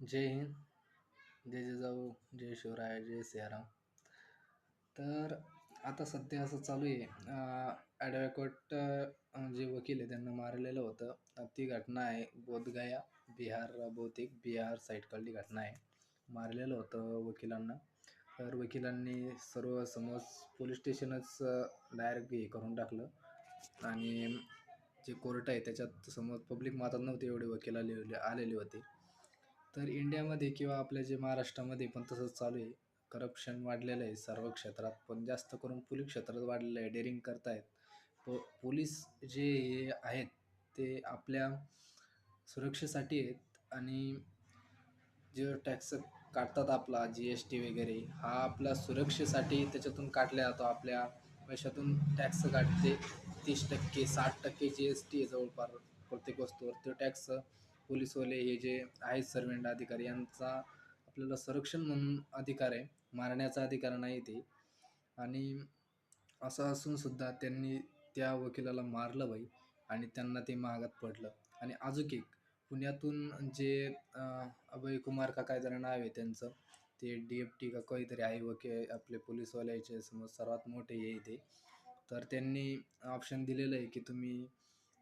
जय हिंद, जय जिजाऊ, जय शिवराय, जय सियाराम. तर आता सध्या असं चालू आहे, ॲडव्होकेट जे वकील आहे त्यांना मारलेलं होतं. ती घटना आहे बोधगया, बिहार, बहुतेक बिहार साईडकडली घटना आहे. मारलेलं होतं वकिलांना. तर वकिलांनी सर्व समोर पोलीस स्टेशनच डायरेक्ट हे करून टाकलं. आणि जे कोर्ट आहे त्याच्यात समोर पब्लिक मारत नव्हते, एवढे वकील आलेले होते. तर इंडियामध्ये किंवा आपल्या जे महाराष्ट्रामध्ये पण तसंच चालू आहे. करप्शन वाढलेलं आहे सर्व क्षेत्रात, पण जास्त करून पोलीस क्षेत्रात वाढलेलं आहे. डेअरिंग करतायत. पोलीस जे हे आहेत ते आपल्या सुरक्षेसाठी आहेत. आणि जे टॅक्स काढतात आपला जी-एस-टी वगैरे, हा आपल्या सुरक्षेसाठी त्याच्यातून काढला जातो. आपल्या पैशातून टॅक्स काढते. 30% 60% जी-एस-टी आहे जवळपास प्रत्येक वस्तूवर. तो टॅक्स पोलीसवाले हे जे आहेत सर्व्हंट अधिकारी यांचा आपल्याला संरक्षण म्हणून अधिकार आहे, मारण्याचा अधिकार नाही ते. आणि असं असून सुद्धा त्यांनी त्या वकिलाला मारलं बाई. आणि त्यांना ते महागात पडलं. आणि अजून एक पुण्यातून जे अभय कुमार का काय जरा नाव आहे त्यांचं, ते डी-एफ-टी का काहीतरी आहे, आपले पोलीसवाल्याचे समोर सर्वात मोठे हे ते. तर त्यांनी ऑप्शन दिलेलं आहे की तुम्ही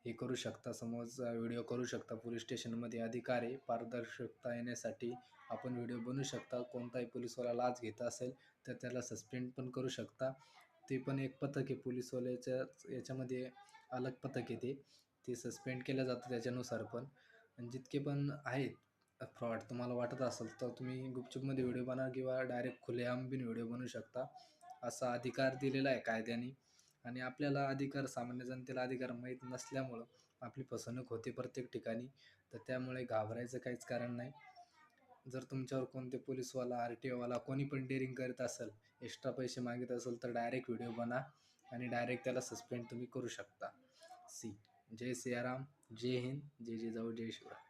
हे करू शकता, समज व्हिडिओ करू शकता. पोलीस स्टेशनमध्ये अधिकार आहे, पारदर्शकता येण्यासाठी आपण व्हिडिओ बनवू शकता. कोणताही पोलीसवाला लाच घेत असेल तर त्याला सस्पेंड पण करू शकता. ते पण एक पथक आहे पोलीसवाल्याच्या याच्यामध्ये, अलग पथक आहे ते. ते सस्पेंड केलं जातं त्याच्यानुसार पण. आणि जितके पण आहेत फ्रॉड तुम्हाला वाटत असेल तर तुम्ही गुपचूपमध्ये व्हिडिओ बनवा किंवा डायरेक्ट खुलेआम बिन व्हिडिओ बनवू शकता. असा अधिकार दिलेला आहे कायद्याने. आणि आपल्याला अधिकार, सामान्य जनतेला अधिकार माहीत नसल्यामुळं आपली फसवणूक होते प्रत्येक ठिकाणी. तर त्यामुळे घाबरायचं काहीच कारण नाही. जर तुमच्यावर कोणते पोलीसवाला, आर-टी-ओवाला कोणी पण डेअरिंग करत असेल, एक्स्ट्रा पैसे मागित असेल, तर डायरेक्ट व्हिडिओ बनवा आणि डायरेक्ट त्याला सस्पेंड तुम्ही करू शकता. सी. जय सियाराम, जय हिंद, जय जिजाऊ, जय शिवराय.